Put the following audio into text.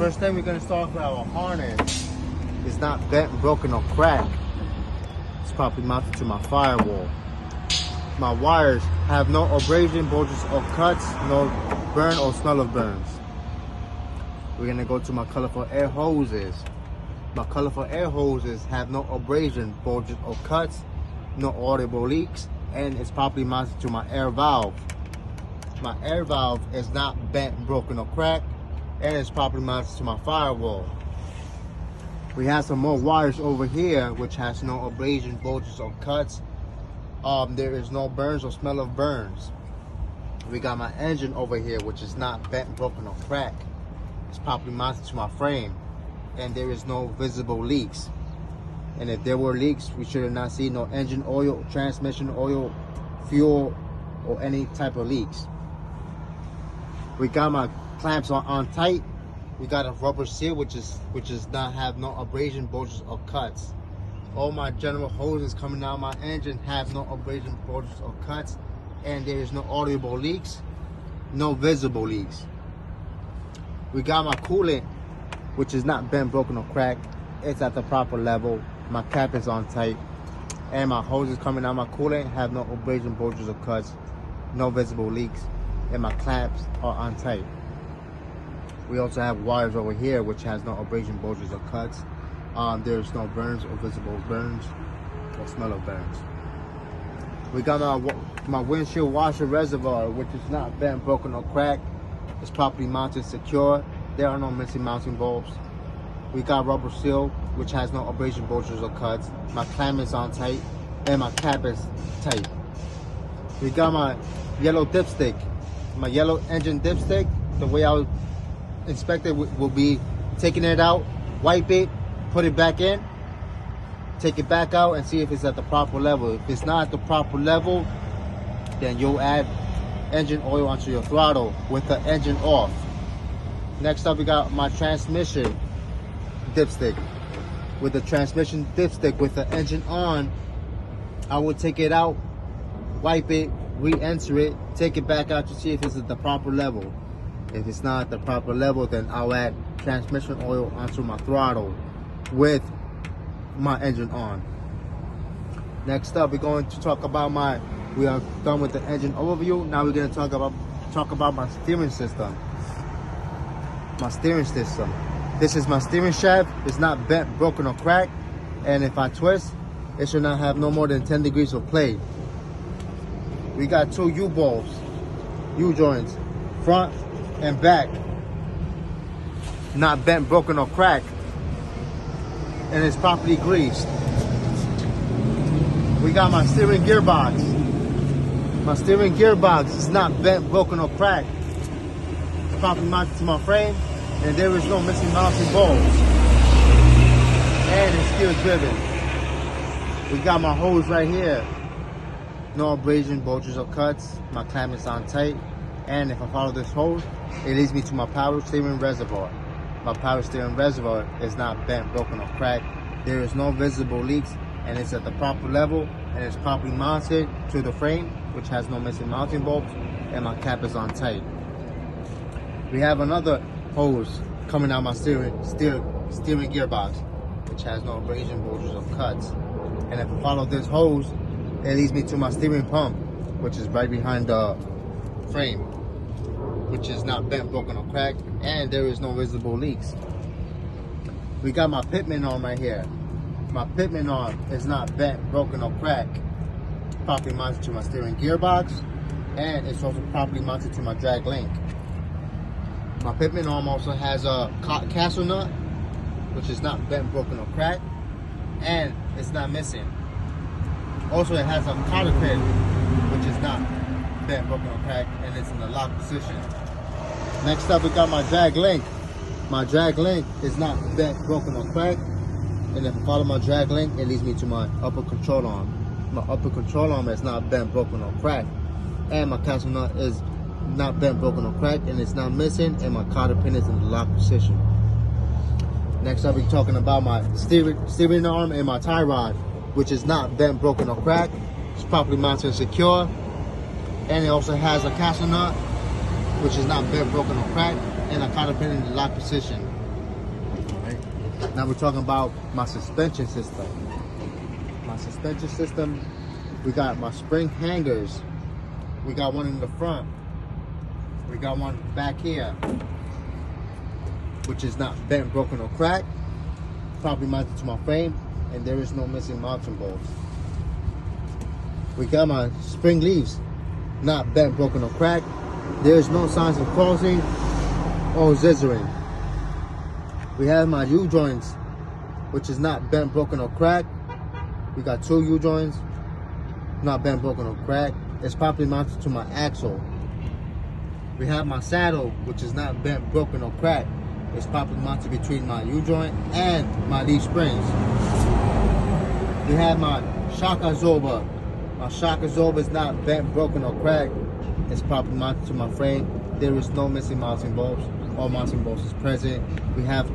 first thing we're gonna start with our harness. It's not bent, broken, or cracked. It's properly mounted to my firewall. My wires have no abrasion, bulges, or cuts, no burn or smell of burns. We're gonna go to my colorful air hoses. My colorful air hoses have no abrasion, bulges, or cuts, no audible leaks, and it's properly mounted to my air valve. My air valve is not bent, broken, or cracked, and it's properly mounted to my firewall. We have some more wires over here which has no abrasion, bulges, or cuts. There is no burns or smell of burns. We got my engine over here which is not bent, broken, or cracked. It's properly mounted to my frame, and there is no visible leaks. And if there were leaks, we should have not seen no engine oil, transmission oil, fuel, or any type of leaks. We got my clamps on tight. We got a rubber seal which does not have no abrasion, bulges, or cuts. All my general hoses coming out of my engine have no abrasion, bulges, or cuts, and there is no audible leaks, no visible leaks. We got my coolant, which is not bent, broken, or cracked. It's at the proper level. My cap is on tight, and my hoses coming out of my coolant have no abrasion, bulges, or cuts, no visible leaks, and my clamps are on tight. We also have wires over here which has no abrasion, bulges, or cuts. There's no burns or visible burns or smell of burns. We got my windshield washer reservoir, which is not bent, broken, or cracked. It's properly mounted, secure. There are no missing mounting bulbs. We got rubber seal, which has no abrasion, bulges, or cuts. My clamp is on tight, and my cap is tight. We got my yellow dipstick. My yellow engine dipstick, the way I would inspect it will be taking it out, wipe it, put it back in, take it back out, and see if it's at the proper level. If it's not at the proper level, then you'll add engine oil onto your throttle with the engine off. Next up, we got my transmission dipstick. With the transmission dipstick with the engine on, I will take it out, wipe it, re-enter it, take it back out to see if it's at the proper level. If it's not at the proper level, then I'll add transmission oil onto my throttle with my engine on. Next up, we're going to talk about we are done with the engine overview. Now we're going to talk about my steering system. My steering system. This is my steering shaft. It's not bent, broken, or cracked. And if I twist, it should not have no more than 10 degrees of play. We got two U-bolts, U-joints, front and back. Not bent, broken, or cracked. And it's properly greased. We got my steering gearbox. My steering gearbox is not bent, broken, or cracked. It's properly mounted to my frame, and there is no missing mounting bolts. And it's still driven. We got my hose right here. No abrasion, bulges, or cuts. My clamp is on tight. And if I follow this hose, it leads me to my power steering reservoir. My power steering reservoir is not bent, broken, or cracked. There is no visible leaks, and it's at the proper level, and it's properly mounted to the frame, which has no missing mounting bolts, and my cap is on tight. We have another hose coming out my steering gearbox, which has no abrasion, bulges, or cuts. And if I follow this hose, it leads me to my steering pump, which is right behind the frame, which is not bent, broken, or cracked, and there is no visible leaks. We got my pitman arm right here. My pitman arm is not bent, broken, or cracked. Properly mounted to my steering gearbox, and it's also properly mounted to my drag link. My pitman arm also has a castle nut, which is not bent, broken, or cracked, and it's not missing. Also, it has a cotter pin, which is not bent, broken, or cracked, and it's in the lock position. Next up, we got my drag link. My drag link is not bent, broken, or cracked, and if I follow my drag link, it leads me to my upper control arm. My upper control arm is not bent, broken, or cracked, and my castle nut is not bent, broken, or cracked, and it's not missing, and my cotter pin is in the lock position. Next up, we're talking about my steering arm and my tie rod, which is not bent, broken, or cracked. It's properly mounted and secure, and it also has a castle nut, which is not bent, broken, or cracked, and a cotter pin in the lock position. Now we're talking about my suspension system. My suspension system, we got my spring hangers. We got one in the front. We got one back here, which is not bent, broken, or cracked. Properly mounted to my frame, and there is no missing mounting bolts. We got my spring leaves, not bent, broken, or cracked. There is no signs of crossing or scissoring. We have my U-joints, which is not bent, broken, or cracked. We got 2 U-joints, not bent, broken, or cracked. It's properly mounted to my axle. We have my saddle, which is not bent, broken, or cracked. It's properly mounted between my U-joint and my leaf springs. We have my shock absorber. My shock absorber is not bent, broken, or cracked. It's properly mounted to my frame. There is no missing mounting bolts. All mounting bolts is present. We have